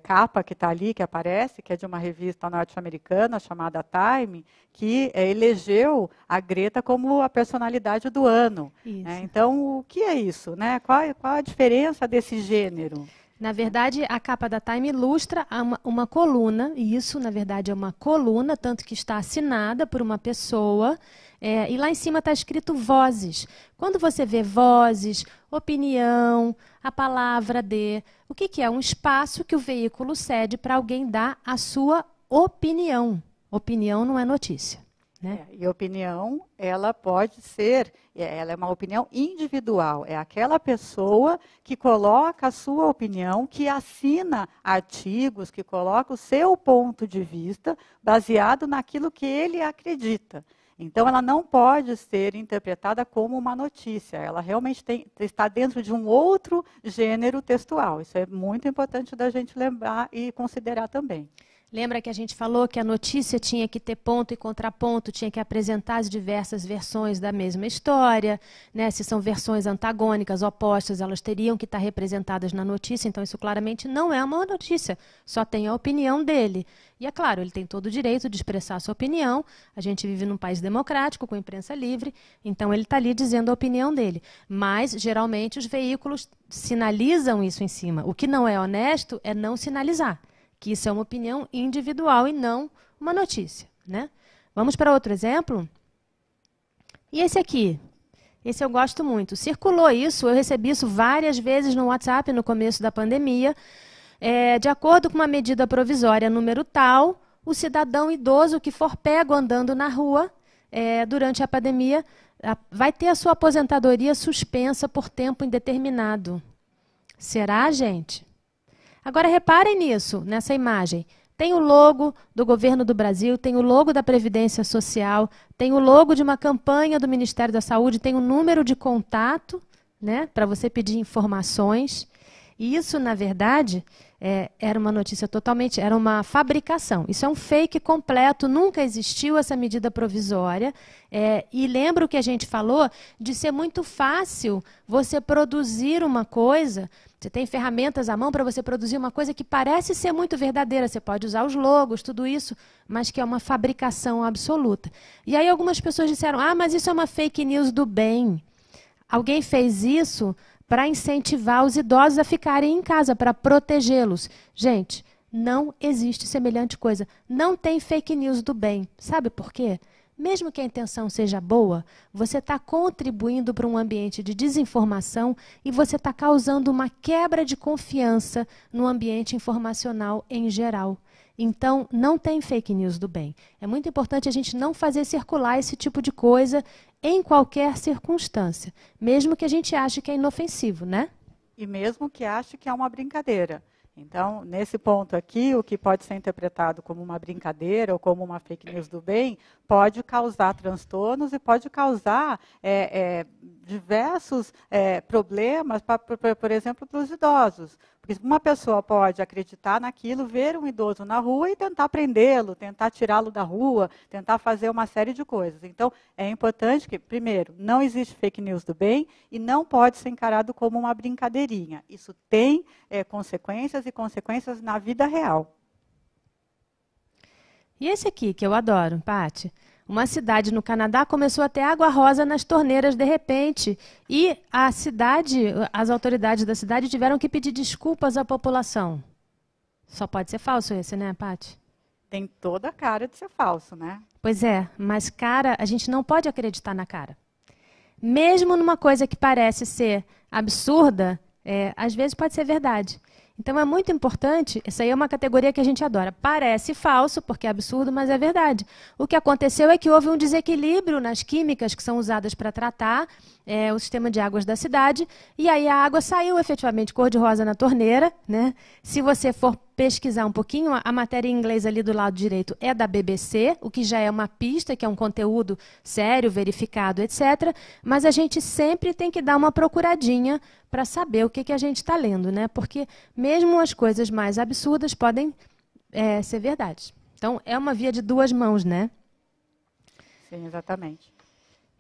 capa que está ali, que aparece, que é de uma revista norte-americana chamada Time, que elegeu a Greta como a personalidade do ano. Então, o que é isso? Né? Qual a diferença desse gênero? Na verdade, a capa da Time ilustra uma coluna, e isso, na verdade, é uma coluna, tanto que está assinada por uma pessoa, e lá em cima está escrito vozes. Quando você vê vozes, opinião, a palavra de... O que é? Um espaço que o veículo cede para alguém dar a sua opinião. Opinião não é notícia. Né? E opinião, ela pode ser, ela é uma opinião individual. É aquela pessoa que coloca a sua opinião, que assina artigos, que coloca o seu ponto de vista baseado naquilo que ele acredita. Então, ela não pode ser interpretada como uma notícia. Ela realmente está dentro de um outro gênero textual. Isso é muito importante da gente lembrar e considerar também. Lembra que a gente falou que a notícia tinha que ter ponto e contraponto, tinha que apresentar as diversas versões da mesma história, né? Se são versões antagônicas, opostas, elas teriam que estar representadas na notícia, então isso claramente não é uma notícia, só tem a opinião dele. E é claro, ele tem todo o direito de expressar a sua opinião, a gente vive num país democrático, com imprensa livre, então ele está ali dizendo a opinião dele. Mas, geralmente, os veículos sinalizam isso em cima. O que não é honesto é não sinalizar. Que isso é uma opinião individual e não uma notícia. Né? Vamos para outro exemplo? E esse aqui? Esse eu gosto muito. Circulou isso, eu recebi isso várias vezes no WhatsApp no começo da pandemia. De acordo com uma medida provisória número tal, o cidadão idoso que for pego andando na rua durante a pandemia vai ter a sua aposentadoria suspensa por tempo indeterminado. Será, gente? Agora, reparem nisso, nessa imagem. Tem o logo do governo do Brasil, tem o logo da Previdência Social, tem o logo de uma campanha do Ministério da Saúde, tem o número de contato, né, para você pedir informações. E isso, na verdade, era uma notícia totalmente, era uma fabricação. Isso é um fake completo, nunca existiu essa medida provisória. E lembra o que a gente falou de ser muito fácil você produzir uma coisa. Você tem ferramentas à mão para você produzir uma coisa que parece ser muito verdadeira. Você pode usar os logos, tudo isso, mas que é uma fabricação absoluta. E aí algumas pessoas disseram, mas isso é uma fake news do bem. Alguém fez isso para incentivar os idosos a ficarem em casa, para protegê-los. Gente, não existe semelhante coisa. Não tem fake news do bem. Sabe por quê? Mesmo que a intenção seja boa, você está contribuindo para um ambiente de desinformação e você está causando uma quebra de confiança no ambiente informacional em geral. Então, não tem fake news do bem. É muito importante a gente não fazer circular esse tipo de coisa em qualquer circunstância, mesmo que a gente ache que é inofensivo, né? E mesmo que ache que é uma brincadeira. Então, nesse ponto aqui, o que pode ser interpretado como uma brincadeira ou como uma fake news do bem, pode causar transtornos e pode causar diversos problemas, por exemplo, para os idosos. Porque uma pessoa pode acreditar naquilo, ver um idoso na rua e tentar prendê-lo, tentar tirá-lo da rua, tentar fazer uma série de coisas. Então, é importante que, primeiro, não existe fake news do bem e não pode ser encarado como uma brincadeirinha. Isso tem consequências e consequências na vida real. E esse aqui, que eu adoro, Paty? Uma cidade no Canadá começou a ter água rosa nas torneiras de repente. E as autoridades da cidade tiveram que pedir desculpas à população. Só pode ser falso esse, né, Paty? Tem toda a cara de ser falso, né? Pois é, mas cara, a gente não pode acreditar na cara. mesmo numa coisa que parece ser absurda, às vezes pode ser verdade. Então é muito importante, essa aí é uma categoria que a gente adora. Parece falso, porque é absurdo, mas é verdade. O que aconteceu é que houve um desequilíbrio nas químicas que são usadas para tratar o sistema de águas da cidade, e aí a água saiu efetivamente cor-de-rosa na torneira, né? Se você for pesquisar um pouquinho, a matéria em inglês ali do lado direito é da BBC, o que já é uma pista, que é um conteúdo sério, verificado, etc. Mas a gente sempre tem que dar uma procuradinha para saber o que a gente está lendo, né? Porque mesmo as coisas mais absurdas podem ser verdade. Então, é uma via de duas mãos, né? Sim, exatamente.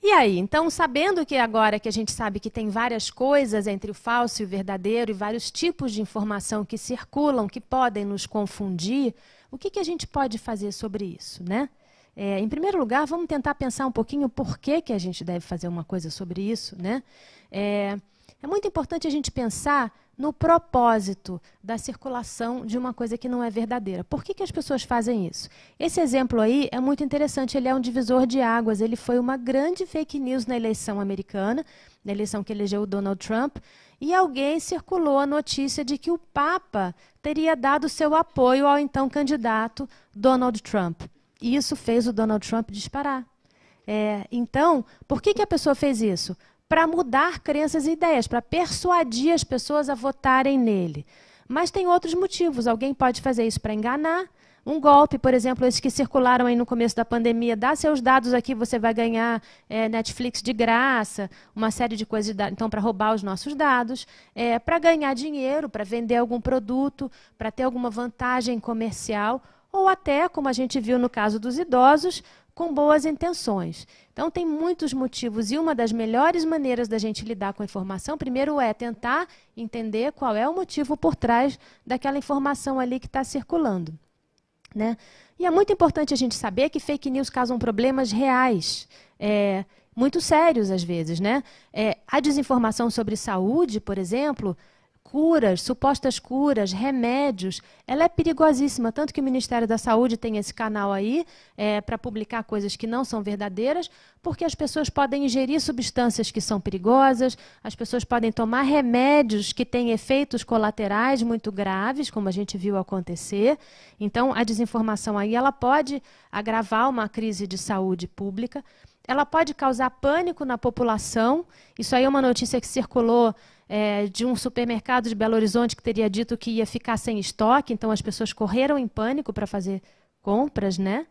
E aí, então, sabendo que agora que a gente sabe que tem várias coisas entre o falso e o verdadeiro e vários tipos de informação que circulam, que podem nos confundir, o que a gente pode fazer sobre isso, né? Em primeiro lugar, vamos tentar pensar um pouquinho por que a gente deve fazer uma coisa sobre isso, né? É muito importante a gente pensar no propósito da circulação de uma coisa que não é verdadeira. Por que as pessoas fazem isso? Esse exemplo aí é muito interessante, ele é um divisor de águas, ele foi uma grande fake news na eleição americana, na eleição que elegeu o Donald Trump, e alguém circulou a notícia de que o Papa teria dado seu apoio ao então candidato Donald Trump. E isso fez o Donald Trump disparar. Então, por que a pessoa fez isso? Para mudar crenças e ideias, para persuadir as pessoas a votarem nele. Mas tem outros motivos. Alguém pode fazer isso para enganar. Um golpe, por exemplo, esses que circularam aí no começo da pandemia, dá seus dados aqui, você vai ganhar Netflix de graça, uma série de coisas, então, para roubar os nossos dados, para ganhar dinheiro, para vender algum produto, para ter alguma vantagem comercial, ou até, como a gente viu no caso dos idosos, com boas intenções. Então, tem muitos motivos, e uma das melhores maneiras da gente lidar com a informação, primeiro é tentar entender qual é o motivo por trás daquela informação ali que está circulando, né? E é muito importante a gente saber que fake news causam problemas reais, muito sérios às vezes, né? A desinformação sobre saúde, por exemplo, curas, supostas curas, remédios, ela é perigosíssima, tanto que o Ministério da Saúde tem esse canal aí para publicar coisas que não são verdadeiras, porque as pessoas podem ingerir substâncias que são perigosas, as pessoas podem tomar remédios que têm efeitos colaterais muito graves, como a gente viu acontecer. Então, a desinformação aí ela pode agravar uma crise de saúde pública, ela pode causar pânico na população. Isso aí é uma notícia que circulou de um supermercado de Belo Horizonte que teria dito que ia ficar sem estoque, então as pessoas correram em pânico para fazer compras, né?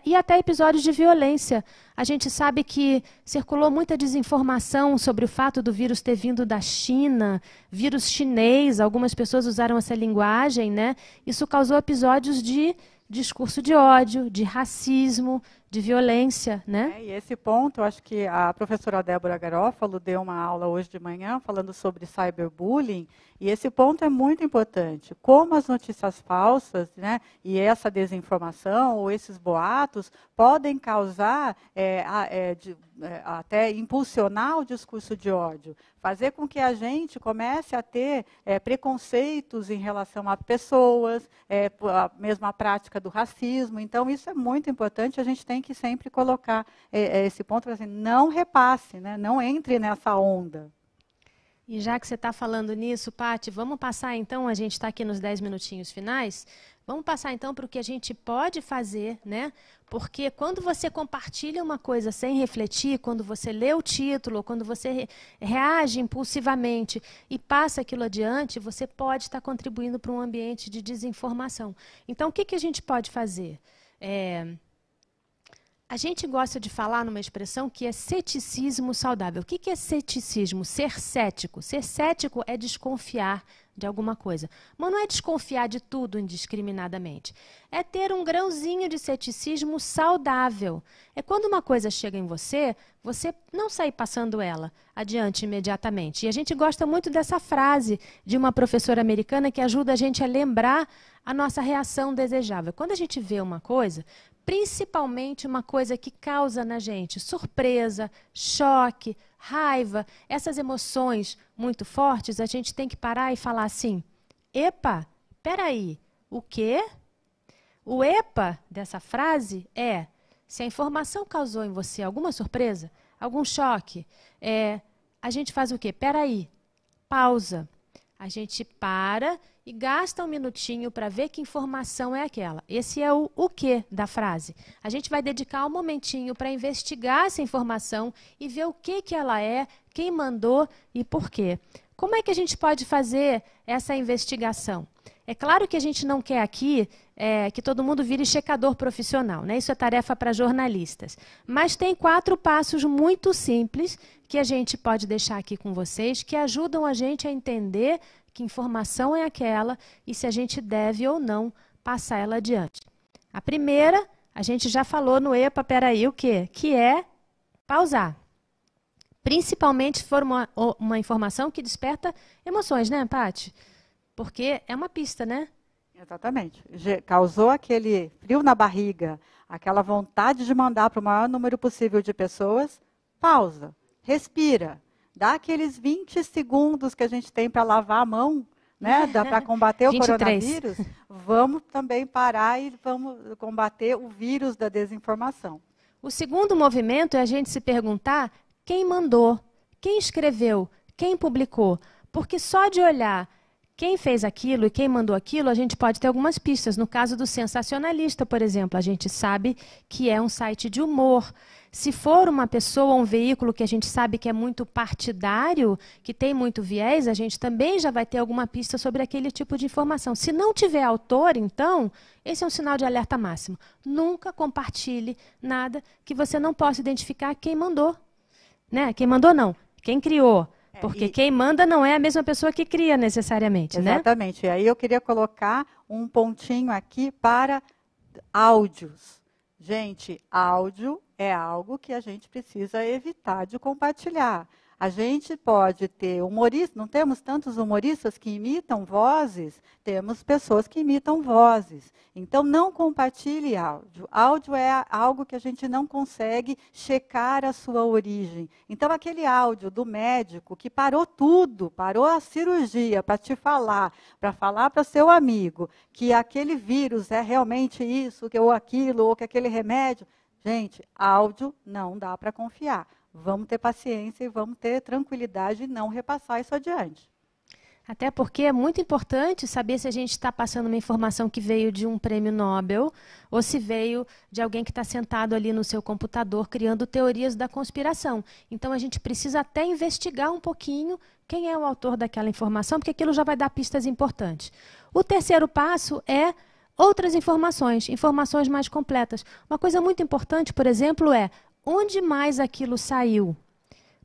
E até episódios de violência. A gente sabe que circulou muita desinformação sobre o fato do vírus ter vindo da China, vírus chinês, algumas pessoas usaram essa linguagem, né? Isso causou episódios de discurso de ódio, de racismo, de violência, né? E esse ponto, eu acho que a professora Débora Garófalo deu uma aula hoje de manhã falando sobre cyberbullying, e esse ponto é muito importante. Como as notícias falsas, né, e essa desinformação ou esses boatos podem causar, até impulsionar o discurso de ódio, fazer com que a gente comece a ter preconceitos em relação a pessoas, a mesma prática do racismo. Então, isso é muito importante, a gente tem que sempre colocar esse ponto, assim, não repasse, né, não entre nessa onda. E já que você está falando nisso, Paty, vamos passar então, a gente está aqui nos 10 minutinhos finais, vamos passar então para o que a gente pode fazer, né? Porque quando você compartilha uma coisa sem refletir, quando você lê o título, quando você reage impulsivamente e passa aquilo adiante, você pode estar contribuindo para um ambiente de desinformação. Então, o que a gente pode fazer? A gente gosta de falar numa expressão que é ceticismo saudável. O que é ceticismo? Ser cético. Ser cético é desconfiar de alguma coisa. Mas não é desconfiar de tudo indiscriminadamente. É ter um grãozinho de ceticismo saudável. É quando uma coisa chega em você, você não sair passando ela adiante imediatamente. E a gente gosta muito dessa frase de uma professora americana que ajuda a gente a lembrar a nossa reação desejável. Quando a gente vê uma coisa, principalmente uma coisa que causa na gente surpresa, choque, raiva, essas emoções muito fortes, a gente tem que parar e falar assim, epa, peraí, o quê? O epa dessa frase é, se a informação causou em você alguma surpresa, algum choque, a gente faz o quê? Peraí, pausa. A gente para e gasta um minutinho para ver que informação é aquela. Esse é o quê da frase. A gente vai dedicar um momentinho para investigar essa informação e ver o que ela é, quem mandou e por quê. Como é que a gente pode fazer essa investigação? É claro que a gente não quer aqui que todo mundo vire checador profissional, né? Isso é tarefa para jornalistas. Mas tem 4 passos muito simples que a gente pode deixar aqui com vocês, que ajudam a gente a entender que informação é aquela e se a gente deve ou não passar ela adiante. A primeira, a gente já falou no EPA, peraí, o quê? Que é pausar. Principalmente se for uma informação que desperta emoções, né, Paty? Porque é uma pista, né? Exatamente. Causou aquele frio na barriga, aquela vontade de mandar para o maior número possível de pessoas, pausa, respira, dá aqueles 20 segundos que a gente tem para lavar a mão, né, para combater o 23. coronavírus, vamos também parar e vamos combater o vírus da desinformação. O segundo movimento é a gente se perguntar quem mandou, quem escreveu, quem publicou, porque só de olhar quem fez aquilo e quem mandou aquilo, a gente pode ter algumas pistas. No caso do sensacionalista, por exemplo, a gente sabe que é um site de humor. Se for uma pessoa, um veículo que a gente sabe que é muito partidário, que tem muito viés, a gente também já vai ter alguma pista sobre aquele tipo de informação. Se não tiver autor, então, esse é um sinal de alerta máximo. Nunca compartilhe nada que você não possa identificar quem mandou. Né? Quem mandou não, quem criou. Porque quem manda não é a mesma pessoa que cria necessariamente, né? Exatamente. E aí eu queria colocar um pontinho aqui para áudios. Gente, áudio é algo que a gente precisa evitar de compartilhar. A gente pode ter humoristas, não temos tantos humoristas que imitam vozes, temos pessoas que imitam vozes. Então, não compartilhe áudio. Áudio é algo que a gente não consegue checar a sua origem. Então, aquele áudio do médico que parou tudo, parou a cirurgia para te falar, para seu amigo, que aquele vírus é realmente isso, ou aquilo, ou que aquele remédio. Gente, áudio não dá para confiar. Vamos ter paciência e vamos ter tranquilidade e não repassar isso adiante. Até porque é muito importante saber se a gente está passando uma informação que veio de um prêmio Nobel ou se veio de alguém que está sentado ali no seu computador criando teorias da conspiração. Então, a gente precisa até investigar um pouquinho quem é o autor daquela informação, porque aquilo já vai dar pistas importantes. O terceiro passo é outras informações, informações mais completas. Uma coisa muito importante, por exemplo, é onde mais aquilo saiu.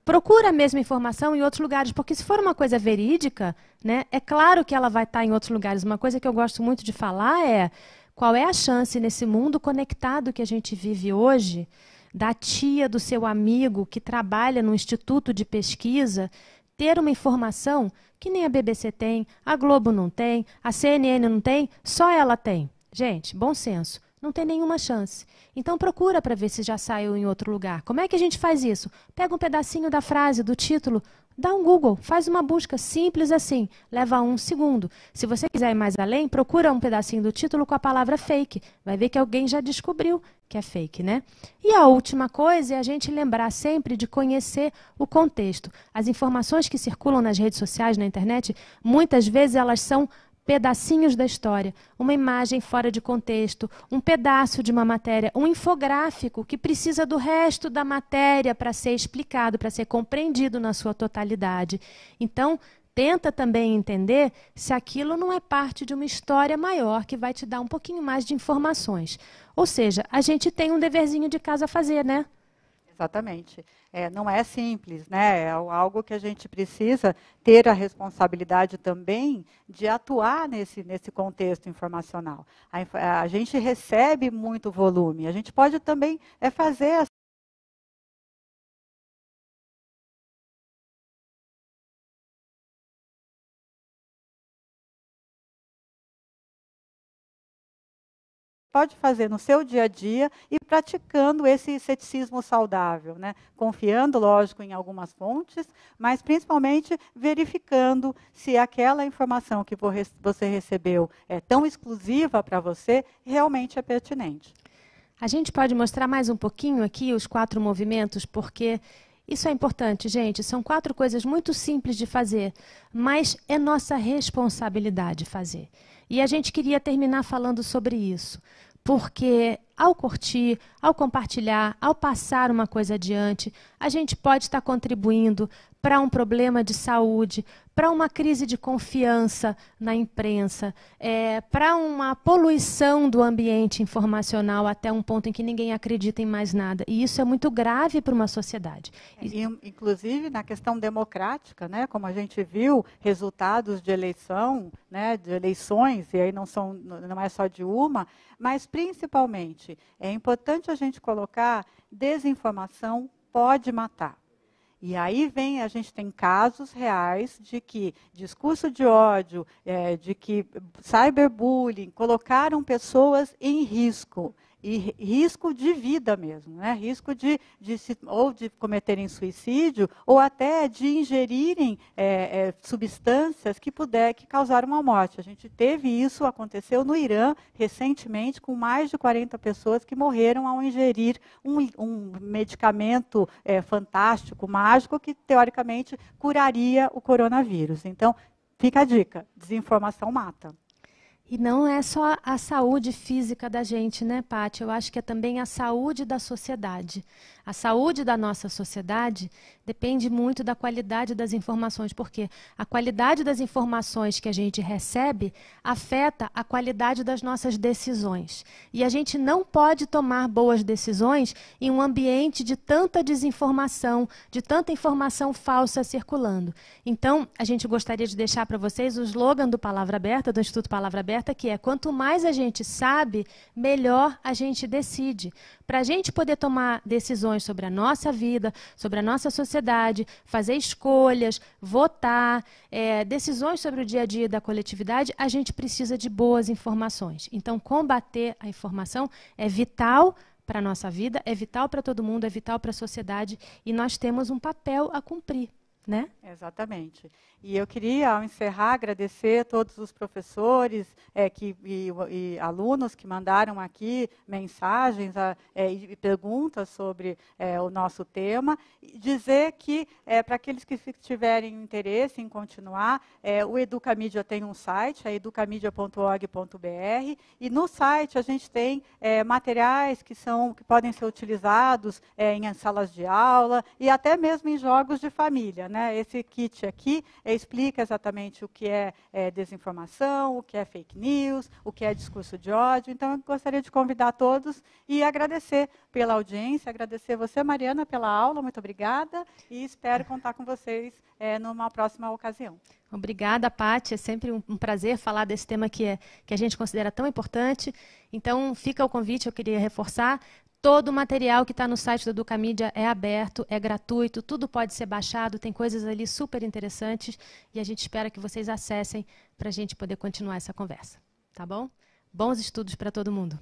Procura a mesma informação em outros lugares, porque se for uma coisa verídica, né, é claro que ela vai estar em outros lugares. Uma coisa que eu gosto muito de falar é qual é a chance nesse mundo conectado que a gente vive hoje, da tia do seu amigo que trabalha no instituto de pesquisa, ter uma informação que nem a BBC tem, a Globo não tem, a CNN não tem, só ela tem. Gente, bom senso. Não tem nenhuma chance. Então procura para ver se já saiu em outro lugar. Como é que a gente faz isso? Pega um pedacinho da frase, do título, dá um Google, faz uma busca simples assim, leva 1 segundo. Se você quiser ir mais além, procura um pedacinho do título com a palavra fake. Vai ver que alguém já descobriu que é fake, né? E a última coisa é a gente lembrar sempre de conhecer o contexto. As informações que circulam nas redes sociais, na internet, muitas vezes elas são pedacinhos da história, uma imagem fora de contexto, um pedaço de uma matéria, um infográfico que precisa do resto da matéria para ser explicado, para ser compreendido na sua totalidade. Então, tenta também entender se aquilo não é parte de uma história maior que vai te dar um pouquinho mais de informações. Ou seja, a gente tem um deverzinho de casa a fazer, né? Exatamente. Não é simples, né? É algo que a gente precisa ter a responsabilidade também de atuar nesse contexto informacional. A gente recebe muito volume, a gente pode também fazer pode fazer no seu dia a dia e praticando esse ceticismo saudável, né? Confiando, lógico, em algumas fontes, mas principalmente verificando se aquela informação que você recebeu é tão exclusiva para você, realmente é pertinente. A gente pode mostrar mais um pouquinho aqui os 4 movimentos, porque isso é importante, gente. São 4 coisas muito simples de fazer, mas é nossa responsabilidade fazer. E a gente queria terminar falando sobre isso, porque ao curtir, ao compartilhar, ao passar uma coisa adiante, a gente pode estar contribuindo para um problema de saúde, para uma crise de confiança na imprensa, para uma poluição do ambiente informacional até um ponto em que ninguém acredita em mais nada. E isso é muito grave para uma sociedade. Inclusive, na questão democrática, né, como a gente viu, resultados de eleição, né, de eleições, e aí não é só de uma, mas principalmente é importante a gente colocar: desinformação pode matar. E aí a gente tem casos reais de que discurso de ódio, de que cyberbullying colocaram pessoas em risco. E risco de vida mesmo, né? Risco ou de cometerem suicídio, ou até de ingerirem substâncias que causaram a morte. A gente teve isso, aconteceu no Irã recentemente, com mais de 40 pessoas que morreram ao ingerir um medicamento fantástico, mágico, que teoricamente curaria o coronavírus. Então, fica a dica: desinformação mata. E não é só a saúde física da gente, né, Paty? Eu acho que é também a saúde da sociedade. A saúde da nossa sociedade depende muito da qualidade das informações, porque a qualidade das informações que a gente recebe afeta a qualidade das nossas decisões. E a gente não pode tomar boas decisões em um ambiente de tanta desinformação, de tanta informação falsa circulando. Então, a gente gostaria de deixar para vocês o slogan do Palavra Aberta, do Instituto Palavra Aberta, que é: quanto mais a gente sabe, melhor a gente decide. Para a gente poder tomar decisões sobre a nossa vida, sobre a nossa sociedade, fazer escolhas, votar, decisões sobre o dia a dia da coletividade, a gente precisa de boas informações. Então, combater a informação é vital para a nossa vida, é vital para todo mundo, é vital para a sociedade, e nós temos um papel a cumprir, né? Exatamente. E eu queria, ao encerrar, agradecer a todos os professores e alunos que mandaram aqui mensagens e perguntas sobre o nosso tema. E dizer que, para aqueles que tiverem interesse em continuar, o Educamídia tem um site, é educamidia.org.br, e no site a gente tem materiais que podem ser utilizados em salas de aula e até mesmo em jogos de família, né? Esse kit aqui explica exatamente o que é desinformação, o que é fake news, o que é discurso de ódio. Então, eu gostaria de convidar todos e agradecer pela audiência, agradecer você, Mariana, pela aula, muito obrigada, e espero contar com vocês numa próxima ocasião. Obrigada, Paty. É sempre um prazer falar desse tema que a gente considera tão importante. Então, fica o convite, eu queria reforçar. Todo o material que está no site do Educamídia é aberto, é gratuito, tudo pode ser baixado, tem coisas ali super interessantes e a gente espera que vocês acessem para a gente poder continuar essa conversa. Tá bom? Bons estudos para todo mundo.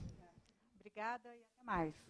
Obrigada e até mais.